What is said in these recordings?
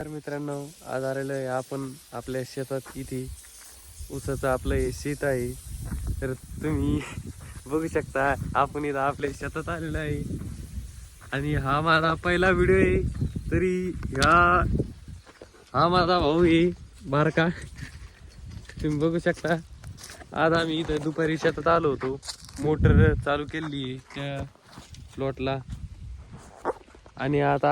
तर मित्रांनो, आज आलेलो आहे आपण आपल्या शेतात. इथे ऊसाचं आपलं हे शेत आहे. तर तुम्ही बघू शकता आपण इथं आपल्या शेतात आलेलो आहे आणि हा माझा पहिला व्हिडिओ आहे. तरी हा माझा भाऊ आहे बारका. तुम्ही बघू शकता आज आम्ही इथं दुपारी शेतात आलो होतो. मोटर चालू केली आहे त्या प्लॉटला आणि आता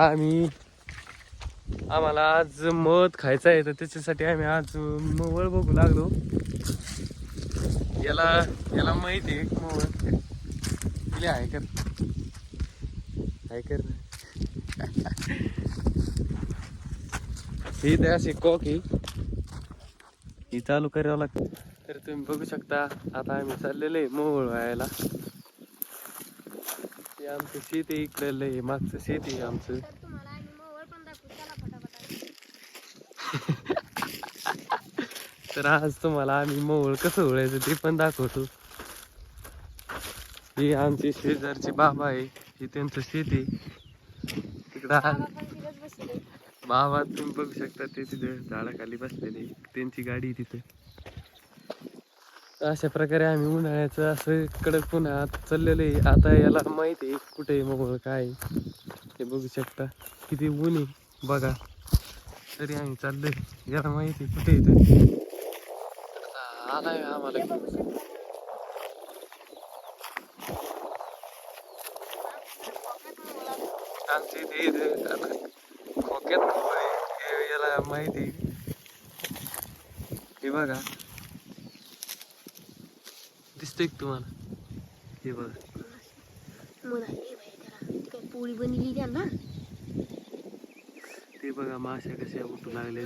आम्हाला आज मध खायचं आहे. तर त्याच्यासाठी आम्ही आज मवळ बघू लागलो. याला याला माहिती आहे मवळ आहे कर ही ते अशी कॉक ही चालू करावं लागतं. तर तुम्ही बघू शकता आता आम्ही चाललेलो आहे मोवळ व्हायला. हे आमचं शेत आहे, इकडलं आहे मागचं शेत आहे आमचं. तर आज तुम्हाला आम्ही मोवळ कसं ओळायचं ते पण दाखवतो. हे आमचे शेजारचे बाबा आहे, हे त्यांचं शेत आहे. तिकडं बाबा तुम्ही बघू शकता ते तिथे झाडाखाली बसलेले, त्यांची गाडी तिथे. अशा प्रकारे आम्ही उन्हाळ्याचं असं कडक उन्हाळ्यात चाललेलं आहे. आता याला माहिती आहे कुठे मोवळ काय ते बघू शकता. किती ऊन आहे बघा, तरी आम्ही चाललोय. याला माहिती कुठे येतं आलाय आम्हाला. आमची ते खोक्यात याला माहिती. हे बघा दिसतंय तुम्हाला, हे बघा पोळी बनली त्यांना. ते बघा माश्या कशा उठू लागले.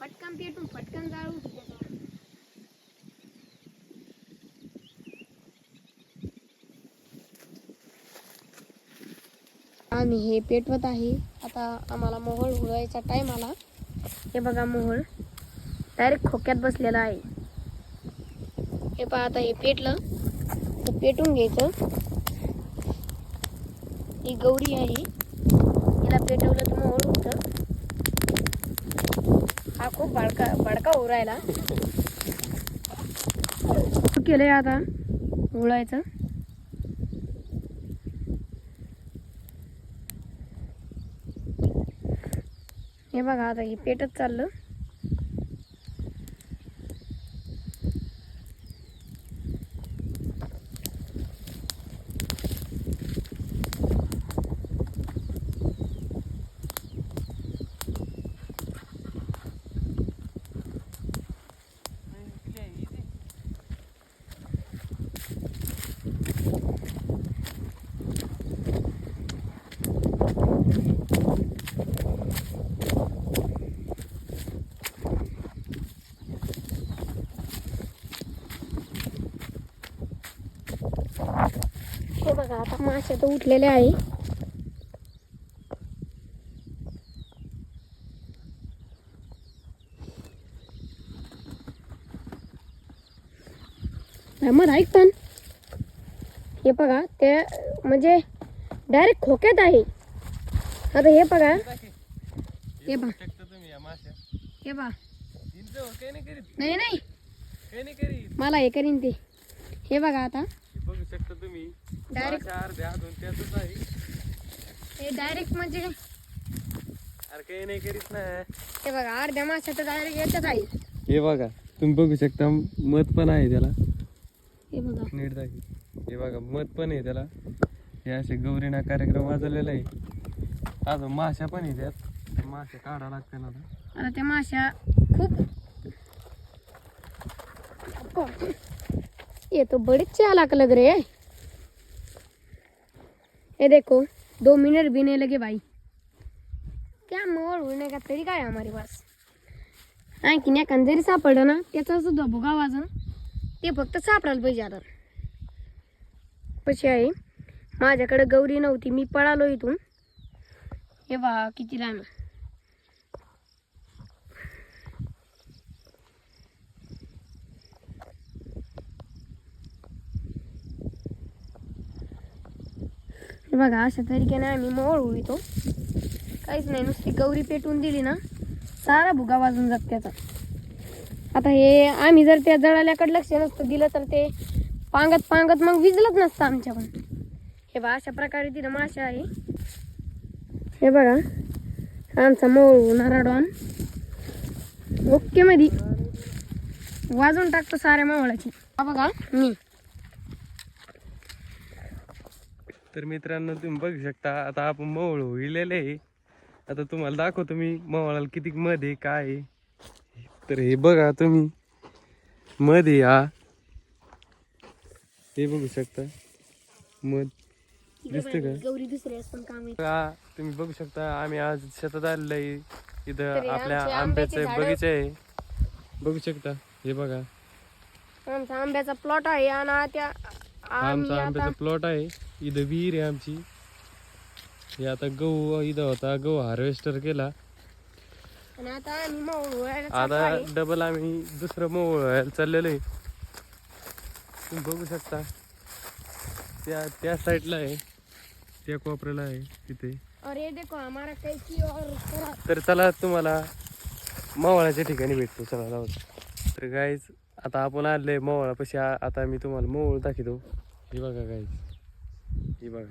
फटकन पेटून फटकन जाळू. आम्ही हे पेटवत आहे. आता आम्हाला मोहोळ उडवायचा टाइम आला. हे बघा मोहोळ डायरेक्ट खोक्यात बसलेला आहे. हे पहा आता हे पेटलं तर पेटून घ्यायचं. ही गौरी आहे, हिला पेटवलं तर मोहोळ उठतं. हा खूप भडका होऊ राहिला. केलंय आता उडवायचं. हे बघा आता हे पेटत चाललं. हे बघा आता मासे तर उठलेले आहे. मग ऐक पण हे बघा ते म्हणजे डायरेक्ट खोक्यात आहे. आता हे बघा हे बघा हे बघा नाही नाही मला हे करीन ते. हे बघा आता बघू शकता तुम्ही डायरेक्ट आहे. हे डायरेक्ट म्हणजे अरे काही नाही करीत ना. हे बघा अर्ध्या माशात डायरेक्ट याच्यात आहे. हे बघा तुम्ही बघू शकता मध पण आहे त्याला. हे बघा नीट दाखव. हे बघा मध पण आहे त्याला. हे असे गौरीना कार्यक्रम वाजवलेला आहे. अजून माश्या पण आहे त्यात. माश्या काढा लागते ना आता त्या माशा खूप ये तो बड़ी चालाक लग रहे हैं. ये देखो 2 मिनट भी नहीं लगे भाई. क्या मोड़ उड़ने का तरीका है हमारे पास. आणखीन एखादं जरी सापडलं ना त्याचा सुद्धा भुगा वाजन ते फक्त सापडायला पाहिजे. आता कशी आहे माझ्याकडे गौरी नव्हती, मी पळालो इथून. हे बघा किती लांब. बघा अशा तरीकेने आम्ही मोहोळ उडवितो. काहीच नाही, नुसती गौरी पेटवून दिली ना सारा भुगा वाजून जात त्याचा. आता हे आम्ही जर त्या जळाल्याकडे लक्ष नसतं दिलं तर ते पांगत मग विजलंच नसतं आमच्याकडून. हे बघा अशा प्रकारे तिथं मासे आहे. हे बघा आमचा मऊ नाराडॉन ओके मध्ये वाजून टाकतो साऱ्या मावळाची. हा बघा मी. तर मित्रांनो तुम्ही बघू शकता आता आपण मवळ होईलेले आहे. आता तुम्हाला दाखवतो मी मवळाला किती मध आहे काय आहे. तर हे बघा तुम्ही मध आहे हा, हे बघू शकता मध दिसतं का? गौरी दुसरी असं काम आहे. हा तुम्ही बघू शकता आम्ही आज शेतात आलेलो आहे. इथं तर आपल्या आमचे आंब्याचं आंब्याचे बगीचा आहे बघू शकता. हे बघा आमचा आंब्याचा प्लॉट आहे आणि त्या आम्ही आमचा आता आंब्याचा प्लॉट आहे. इथं विहीर आहे आमची. हे आता गहू इथं होता, गहू हार्वेस्टर केला. आणि आता आम्ही मऊ व्हायला आता चाललो आहे. डबल आम्ही दुसरं मोळ व्हायला चाललेलो आहे. तुम्ही बघू शकता त्या साईडला आहे, त्या कोपऱ्याला आहे तिथे. अरे देखो हमारा कैसी और खराब. तर चला तुम्हाला मोवळाच्या ठिकाणी भेटतो. चला जाऊ. तर गाईज आता आपण आले मोवळापाशी. आता मी तुम्हाला मोवळ दाखवतो. हे बघा गाईज, हे बघा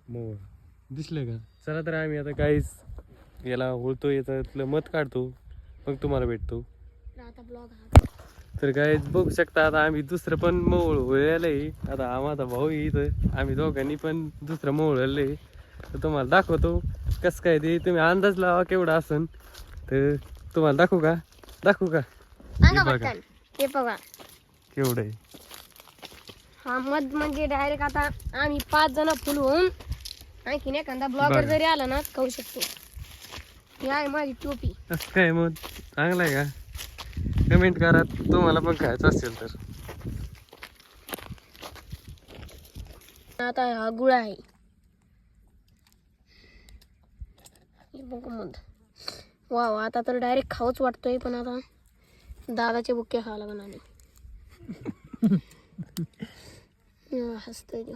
मोवळ दिसले का? चला तर आम्ही आता गाईज याला होळतो, याच्यातलं मध काढतो, मग तुम्हाला भेटतो. आता ब्लॉग हा. तर गाईज बघू शकता आता आम्ही दुसरं पण मोवळ होळलेलं आहे. आता माझा भाऊ आहे इथं, आम्ही दोघांनी पण दुसरं मोवळलेलं आहे. तर तुम्हाला दाखवतो कसं काय ते. तुम्ही अंदाज लावा केवढा असन. तर तुम्हाला दाखवू का? सांगा बघा. पटकन. हे बघा केवढं आहे. हा मध म्हणजे डायरेक्ट आता आम्ही 5 जण फुल होऊन आणखीन एखादा ब्लॉगर बघा. जरी आला ना खाऊ शकतो. ही आहे माझी टोपी. कसं काय मग चांगलं आहे का? कमेंट करा तुम्हाला पण खायचं असेल तर. आता हा गुळ आहे. हे बघा मध. वाव आता तर डायरेक्ट खाऊच वाटतोय, पण आता दादाचे बुक्के खावा लागणार नाही. हसतोय तो.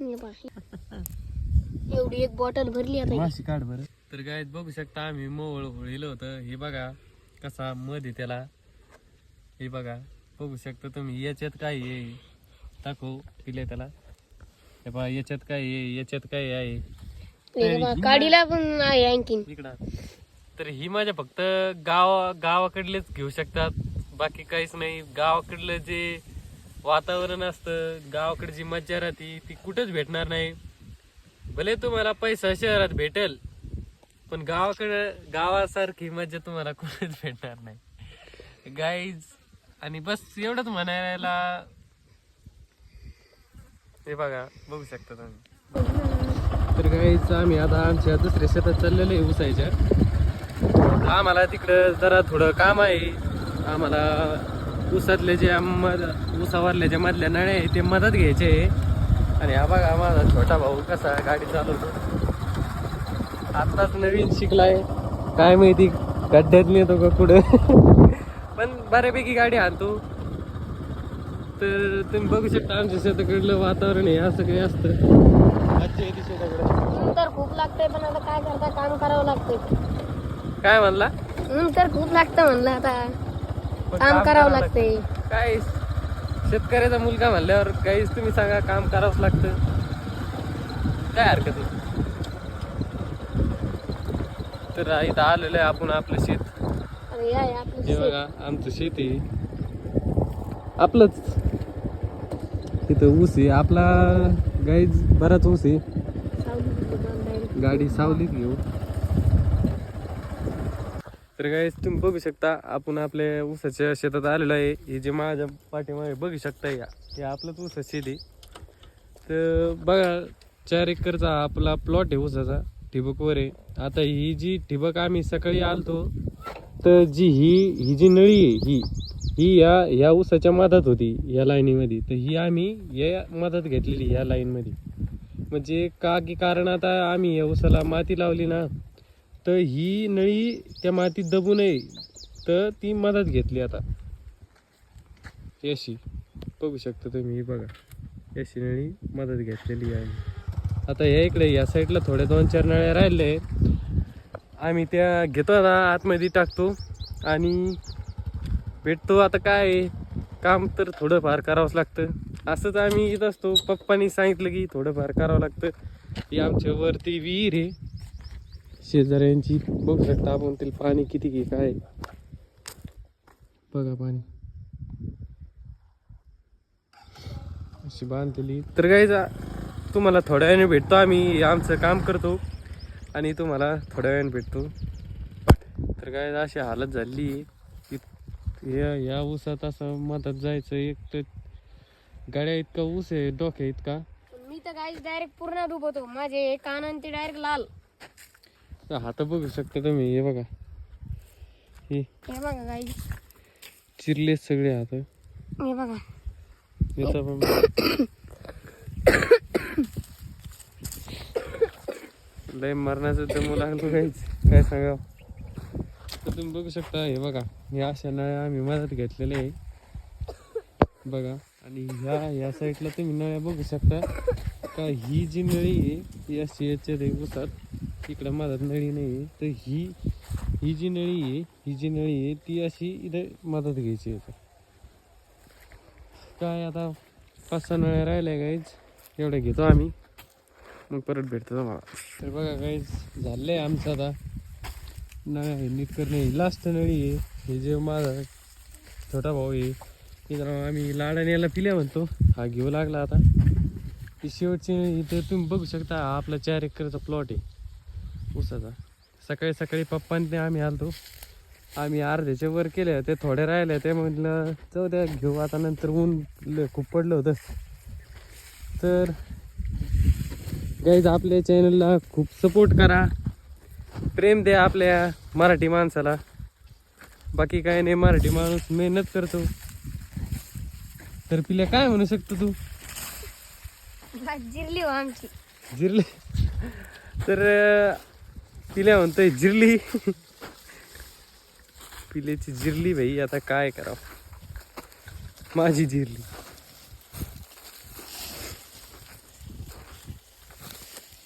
हे पहा. एवढी एक बॉटल भरली आता. माशी काढ बरं. तर गाईत बघू शकता आम्ही मोवळ होळीलं होतं. हे बघा कसा मध आहे त्याला. हे बघा बघू शकता तुम्ही. याच्यात काय आहे दाखव पिले त्याला. हे बघा याच्यात काय आहे, याच्यात काय आहे. हे बघा, काडीला पण आहे आणखीन. इकडं तर ही माझ्या फक्त गावाकडलेच घेऊ शकतात, बाकी काहीच नाही. गावाकडलं जे वातावरण असतं, गावाकडे जी मज्जा राहते ती कुठंच भेटणार नाही. भले तुम्हाला पैसा शहरात भेटेल, पण गावासारखी मज्जा तुम्हाला कुठेच भेटणार नाही गाईज. आणि बस एवढंच म्हणायला. हे बघा बघू शकता तुम्ही. तर गाईज आम्ही आता आमच्या दुसऱ्या शेतात चाललेलो आहे उसायच्या. आम्हाला तिकडं जरा थोडं काम आहे. आम्हाला ऊसातले जे ऊसावरल्या ज्या मधल्या नळ्या आहे ते मदत घ्यायचे आहे. आणि हा बघा माझा छोटा भाऊ कसा गाडी चालवतो. आत्ताच नवीन शिकलाय, काय माहिती गड्ड्यात नेतो का कुठं. पण बऱ्यापैकी गाडी आणतो. तर तुम्ही बघू शकता आमच्या शेताकडलं वातावरण आहे असं काही असतं. मज्जा येते शेताकडे. तर खूप लागतंय, पण आता काय करता, काम करावं लागतंय. काय म्हणला? तर खूप लागतं म्हणलं, आता काम करावं लागतंय. काय शेतकऱ्याचा मुलगा म्हणल्यावर काहीच तुम्ही सांगा काम करावंच लागतं. काय हरकत आहे. तर इथं आलेलं आहे आपण आपलं शेत. अरे या या आपलं हे शेत. बघा आमचं शेत आहे आपलंच. इथं ऊस आहे आपला गाईज, बराच ऊस आहे. सावलीत होतं direct. गाडी सावलीत घेऊ. तर गाईज तुम्ही बघू शकता आपण आपल्या ऊसाच्या शेतात आलेलो आहे. हे जे माझ्या पाठीमागे बघू शकता हे आपलंच ऊसाचं शेत आहे. तर बघा 4 एकरचा आपला प्लॉट आहे ऊसाचा, ठिबकवर आहे. आता ही जी ठिबक आम्ही सकाळी आलतो, तर ही जी नळी आहे ही या ऊसाच्या मधात होती, या लाईनीमध्ये. तर ही आम्ही या मधात घेतलेली या लाईनमध्ये. म्हणजे की कारण आता आम्ही या ऊसाला माती लावली ना, तर ही नळी त्या मातीत दबू नये, तर ती मधात घेतली. आता अशी बघू शकता तुम्ही. बघा अशी नळी मधात घेतलेली आहे. आता या इकडे या साईडला थोडे 2-4 नळ्या राहिले, आम्ही त्या घेतो ना आतमध्ये टाकतो आणि भेटतो. आता काय आहे, काम तर थोडंफार करावंच लागतं. असंच आम्ही येत असतो. पप्पानी सांगितलं की थोडंफार करावं लागतं. ही आमच्या वरती विहीर आहे शेजाऱ्यांची, बघू शकता आपण. तिला पाणी किती की काय बघा, पाणी अशी बांधलेली. तर काय तुम्हाला थोड्या वेळाने भेटतो. आम्ही आमचं काम करतो आणि तुम्हाला थोड्या वेळाने भेटतो. तर काय अशी हालत झाली आहे या ऊसात असं मधात जायचं. एक तर गाड्या इतका ऊस आहे डोक्या इतका. मी तर गाईस डायरेक्ट पूर्ण डुबवतो. माझे कान आणि ते डायरेक्ट लाल. हात बघू शकता तुम्ही, हे बघा, हे बघा गाईस, चिरले सगळे हात. हे बघा, याचा पण लय मरणाचं दमू लागलो काहीच, काय सांगा. तर तुम्ही बघू शकता, हे बघा, हे अशा नळ्या आम्ही मदत घेतलेले आहे बघा. आणि ह्या साईडला तुम्ही नळ्या बघू शकता का. ही जी नळी आहे ती अशी याच्यात ऊसात, इकडं मधात नळी नाही आहे. तर ही जी नळी आहे ती अशी इथे मदत घ्यायची आहे. काय आता 5-6 नळ्या राहिल्या गाईज, एवढ्या घेतो आम्ही, मग परत भेटतो तुम्हाला. तर बघा गाईज, झालंय आमचं आता नळ्या हे नीट करणे. लास्ट नळी आहे. हे जे माझा छोटा भाऊ आहे, इथं आम्ही लाडाने याला पिल्या म्हणतो, हा घेऊ लागला आता. ही शेवटची नळी. इथं तुम्ही बघू शकता, हा आपला 4 एकरचा प्लॉट आहे ऊसाचा. सकाळी पप्पांनी आम्ही आलतो, आम्ही अर्ध्याच्या वर केल्या, ते थोड्या राहिल्या. ते म्हटलं जाऊ द्या, घेऊ आता, नंतर ऊन खूप पडलं होतं. तर गाईज, आपल्या चॅनलला खूप सपोर्ट करा, प्रेम द्या आपल्या मराठी माणसाला. बाकी काय नाही, मराठी माणूस मेहनत करतो. तर पिल्या काय म्हणू शकतो तू? जिरली हो आमची. जिरली? तर पिल्या म्हणतोय जिरली. पिल्याची जिरली भाई, आता काय करावं, माझी जिरली.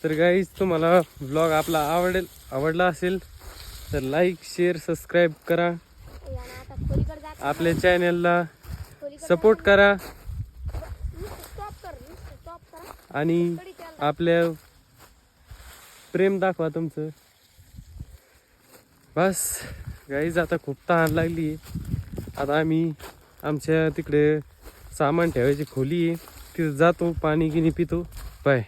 तर गाईज, तुम्हाला व्लॉग आपला आवडला असेल तर लाईक, शेअर, सबस्क्राईब करा. आपल्या चॅनलला सपोर्ट करा आणि आपल्या प्रेम दाखवा तुमचं. बस गाईज, आता खूप तहान लागली आहे. आता आम्ही आमच्या तिकडे सामान ठेवायची खोली आहे, तिथं जातो, पाणी गिनी पितो. बाय.